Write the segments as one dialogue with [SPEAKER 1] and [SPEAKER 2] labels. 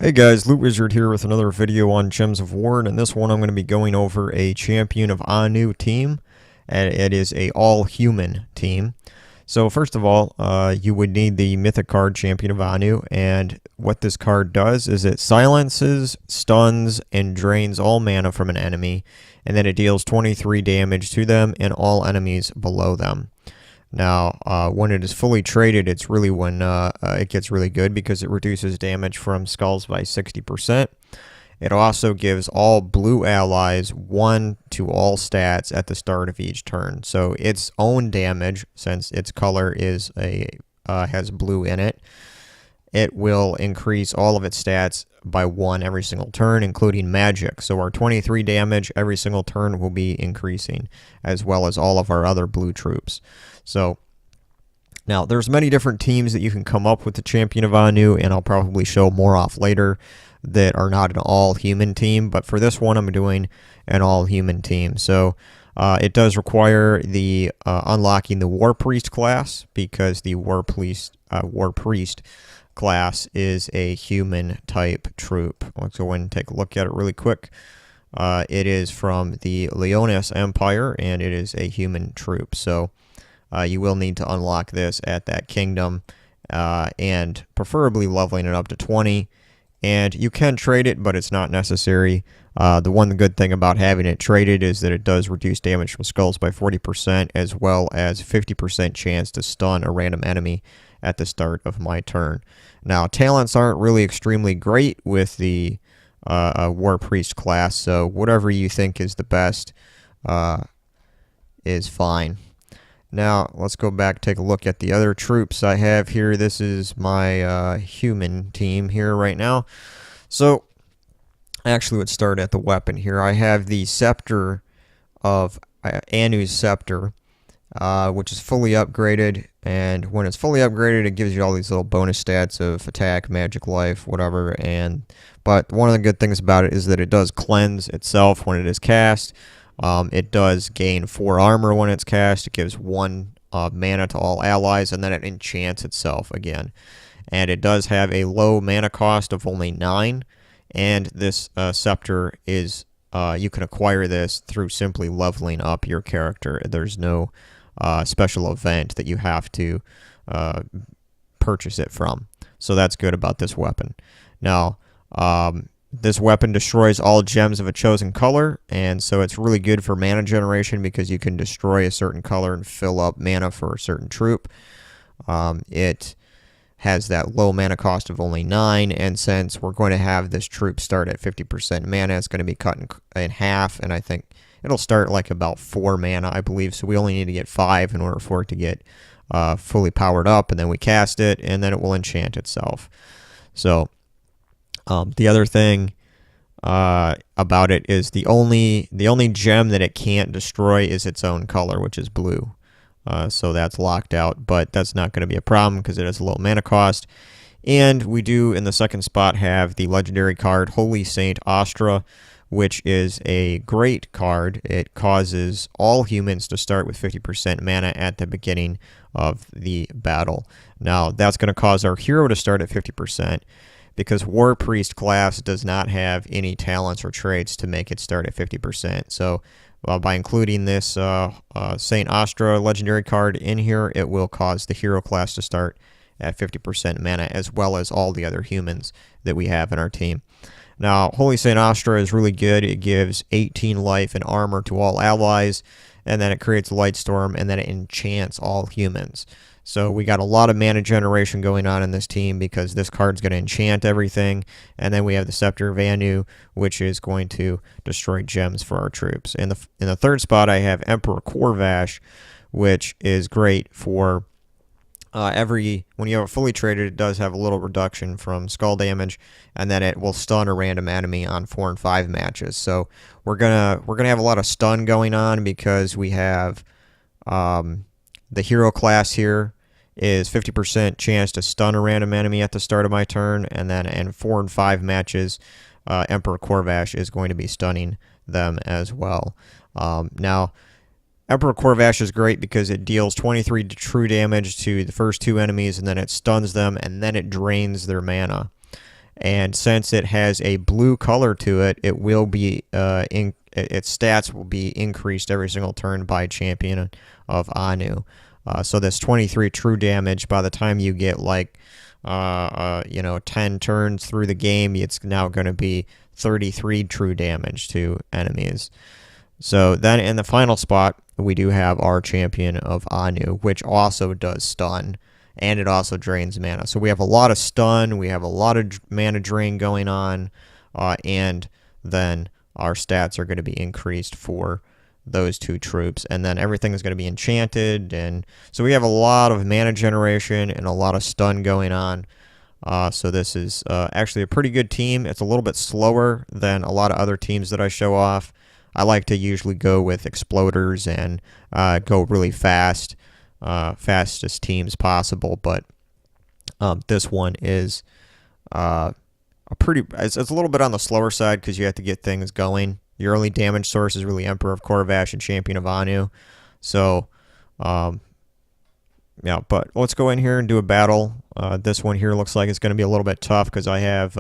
[SPEAKER 1] Hey guys, Loot Wizard here with another video on Gems of War, and in this one I'm going to be going over a Champion of Anu team, and it is a all-human team. So first of all, you would need the Mythic card Champion of Anu, and what this card does is it silences, stuns, and drains all mana from an enemy, and then it deals 23 damage to them and all enemies below them. Now, when it is fully traded, it's really when it gets really good because it reduces damage from skulls by 60%. It also gives all blue allies 1 to all stats at the start of each turn. So its own damage, since its color is has blue in it, it will increase all of its stats by 1 every single turn, including magic. So our 23 damage every single turn will be increasing, as well as all of our other blue troops. So now there's many different teams that you can come up with the Champion of Anu, and I'll probably show more off later that are not an all-human team. But for this one, I'm doing an all-human team. So it does require the unlocking the Warpriest class, because the Warpriest class is a human type troop. Let's go ahead and take a look at it really quick. It is from the Leonis Empire, and it is a human troop. So you will need to unlock this at that kingdom, and preferably leveling it up to 20. And you can trade it, but it's not necessary. The one good thing about having it traded is that it does reduce damage from skulls by 40%, as well as 50% chance to stun a random enemy at the start of my turn. Now, talents aren't really extremely great with the Warpriest class, so whatever you think is the best is fine. Now, let's go back, take a look at the other troops I have here. This is my human team here right now. So, I actually would start at the weapon here. I have the Secptre of Anu's Secptre, which is fully upgraded. And when it's fully upgraded, it gives you all these little bonus stats of attack, magic, life, whatever. But one of the good things about it is that it does cleanse itself when it is cast. It does gain 4 armor when it's cast. It gives 1 mana to all allies, and then it enchants itself again. And it does have a low mana cost of only 9. And this Secptre is, you can acquire this through simply leveling up your character. There's no special event that you have to purchase it from. So that's good about this weapon. Now, this weapon destroys all gems of a chosen color, and so it's really good for mana generation because you can destroy a certain color and fill up mana for a certain troop. It has that low mana cost of only 9, and since we're going to have this troop start at 50% mana, it's going to be cut in half, and I think it'll start like about 4 mana, I believe, so we only need to get 5 in order for it to get fully powered up, and then we cast it, and then it will enchant itself. So the other thing about it is the only gem that it can't destroy is its own color, which is blue. So that's locked out, but that's not going to be a problem because it has a low mana cost. And we do, in the second spot, have the legendary card Holy Saint Astra, which is a great card. It causes all humans to start with 50% mana at the beginning of the battle. Now, that's going to cause our hero to start at 50%. Because Warpriest class does not have any talents or traits to make it start at 50%. So by including this Saint Astra legendary card in here, it will cause the hero class to start at 50% mana, as well as all the other humans that we have in our team. Now, Holy Saint Astra is really good. It gives 18 life and armor to all allies, and then it creates Light Storm, and then it enchants all humans. So we got a lot of mana generation going on in this team because this card's going to enchant everything. And then we have the Secptre of Anu, which is going to destroy gems for our troops. In the third spot, I have Emperor Khorvash, which is great for when you have it fully traded, it does have a little reduction from skull damage, and then it will stun a random enemy on 4 and 5 matches. So we're gonna have a lot of stun going on because we have the hero class here is 50% chance to stun a random enemy at the start of my turn, and then in 4 and 5 matches, Emperor Khorvash is going to be stunning them as well. Now, Emperor Khorvash is great because it deals 23 true damage to the first 2 enemies, and then it stuns them, and then it drains their mana. And since it has a blue color to it, it will be its stats will be increased every single turn by Champion of Anu. So this 23 true damage, by the time you get like 10 turns through the game, it's now going to be 33 true damage to enemies. So then in the final spot, we do have our Champion of Anu, which also does stun, and it also drains mana. So we have a lot of stun, we have a lot of mana drain going on, and then our stats are going to be increased for those two troops, and then everything is going to be enchanted, and so we have a lot of mana generation and a lot of stun going on. So this is actually a pretty good team. It's a little bit slower than a lot of other teams that I show off. I like to usually go with exploders and go really fast, fastest teams possible, but this one is it's a little bit on the slower side because you have to get things going. Your only damage source is really Emperor of Khorvash and Champion of Anu. So, yeah, but let's go in here and do a battle. This one here looks like it's going to be a little bit tough because I have,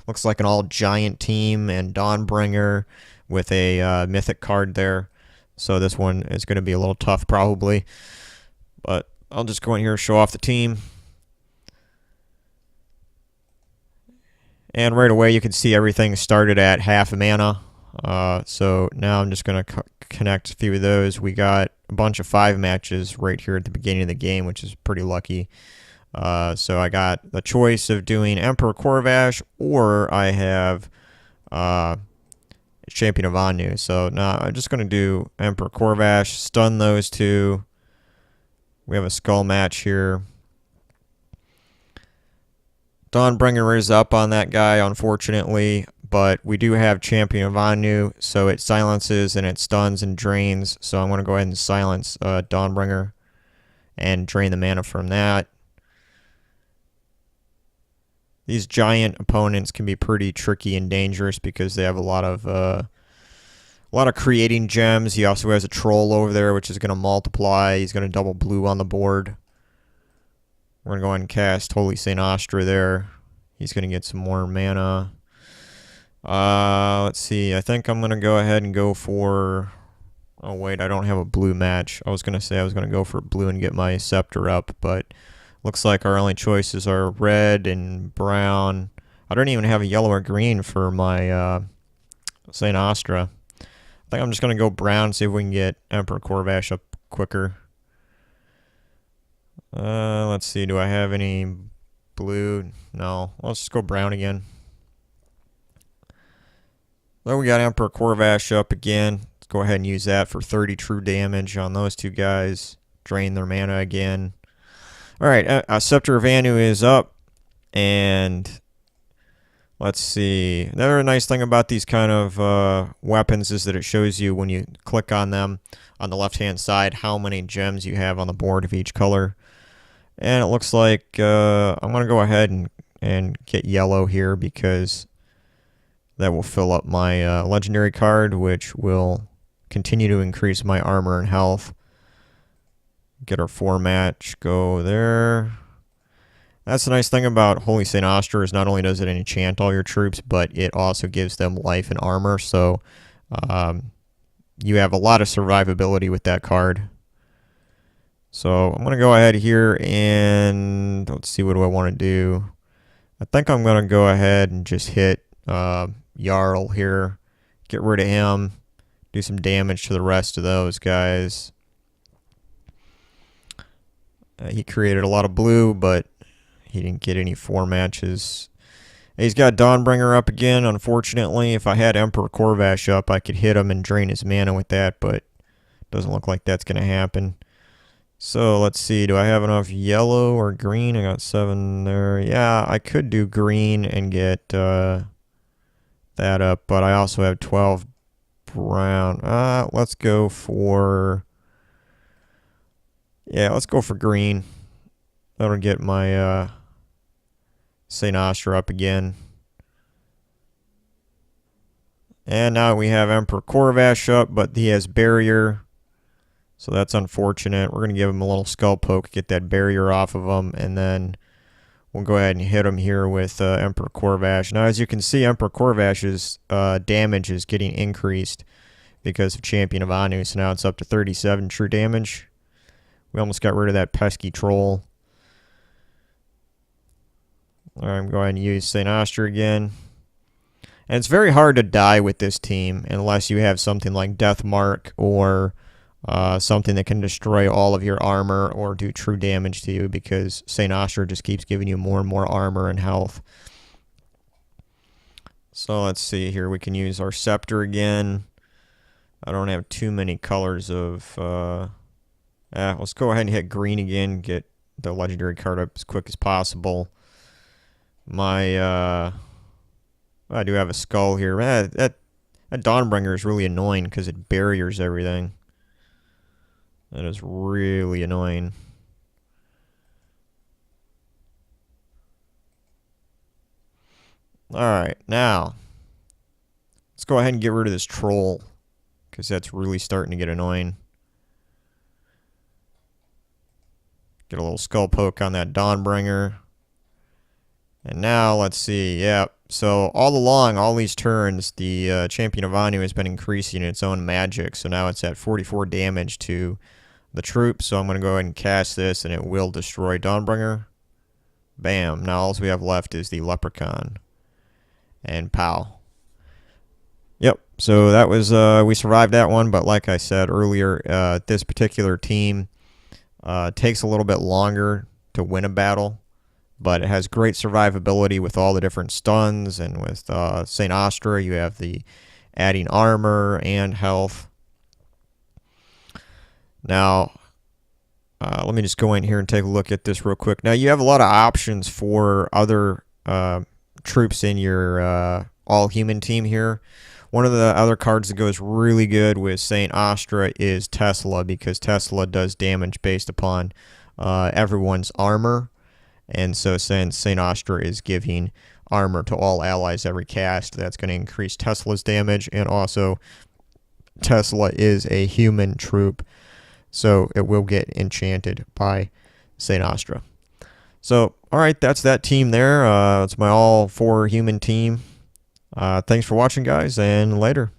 [SPEAKER 1] looks like an all-giant team and Dawnbringer with a mythic card there. So this one is going to be a little tough probably. But I'll just go in here and show off the team. And right away you can see everything started at half a mana. So now I'm just going to connect a few of those. We got a bunch of 5 matches right here at the beginning of the game, which is pretty lucky. So I got the choice of doing Emperor Khorvash, or I have Champion of Anu. So now I'm just going to do Emperor Khorvash, stun those two. We have a skull match here. Dawnbringer is up on that guy, unfortunately, but we do have Champion of Anu, so it silences and it stuns and drains. So I'm going to go ahead and silence Dawnbringer and drain the mana from that. These giant opponents can be pretty tricky and dangerous because they have a lot of creating gems. He also has a troll over there, which is going to multiply. He's going to double blue on the board. We're going to go ahead and cast Holy St. Astra there. He's going to get some more mana. Let's see. I think I'm going to go ahead and go for... Oh, wait. I don't have a blue match. I was going to say I was going to go for blue and get my Secptre up, but looks like our only choices are red and brown. I don't even have a yellow or green for my St. Astra. I think I'm just going to go brown, see if we can get Emperor Khorvash up quicker. Let's see, do I have any blue? No. Let's just go brown again. Then we got Emperor Khorvash up again. Let's go ahead and use that for 30 true damage on those two guys. Drain their mana again. Alright, Secptre of Anu is up. And let's see. Another nice thing about these kind of weapons is that it shows you when you click on them on the left-hand side how many gems you have on the board of each color. And it looks like I'm going to go ahead and get yellow here because that will fill up my legendary card, which will continue to increase my armor and health. Get our 4 match, go there. That's the nice thing about Holy St. Astra is not only does it enchant all your troops, but it also gives them life and armor. So you have a lot of survivability with that card. So I'm going to go ahead here and let's see, what do I want to do? I think I'm going to go ahead and just hit Jarl here. Get rid of him. Do some damage to the rest of those guys. He created a lot of blue, but he didn't get any 4 matches. He's got Dawnbringer up again. Unfortunately, if I had Emperor Khorvash up, I could hit him and drain his mana with that, but doesn't look like that's going to happen. So let's see, do I have enough yellow or green? I got 7 there. Yeah, I could do green and get that up, but I also have 12 brown. Let's go for... Yeah, let's go for green. That'll get my St. Astra up again. And now we have Emperor Khorvash up, but he has barrier. So that's unfortunate. We're going to give him a little skull poke, get that barrier off of him, and then we'll go ahead and hit him here with Emperor Khorvash. Now, as you can see, Emperor Khorvash's damage is getting increased because of Champion of Anu, so now it's up to 37 true damage. We almost got rid of that pesky troll. Alright, I'm going to use St. Astra again. And it's very hard to die with this team unless you have something like Death Mark or something that can destroy all of your armor or do true damage to you, because St. Astra just keeps giving you more and more armor and health. So let's see here. We can use our Secptre again. I don't have too many colors of... let's go ahead and hit green again. Get the legendary card up as quick as possible. I do have a skull here. That Dawnbringer is really annoying because it barriers everything. That is really annoying. Alright, now let's go ahead and get rid of this troll, because that's really starting to get annoying. Get a little skull poke on that Dawnbringer. And now let's see. Yep. So all along, all these turns, the Champion of Anu has been increasing its own magic. So now it's at 44 damage to the troops. So I'm going to go ahead and cast this, and it will destroy Dawnbringer. Bam. Now all we have left is the Leprechaun. And pow. Yep. So that was, we survived that one. But like I said earlier, this particular team takes a little bit longer to win a battle. But it has great survivability with all the different stuns, and with St. Astra, you have the adding armor and health. Now, let me just go in here and take a look at this real quick. Now, you have a lot of options for other troops in your all-human team here. One of the other cards that goes really good with St. Astra is Tesla, because Tesla does damage based upon everyone's armor. And so since St. Astra is giving armor to all allies every cast, that's going to increase Tesla's damage. And also, Tesla is a human troop, so it will get enchanted by St. Astra. So, alright, that's that team there. It's my all-4 human team. Thanks for watching, guys, and later.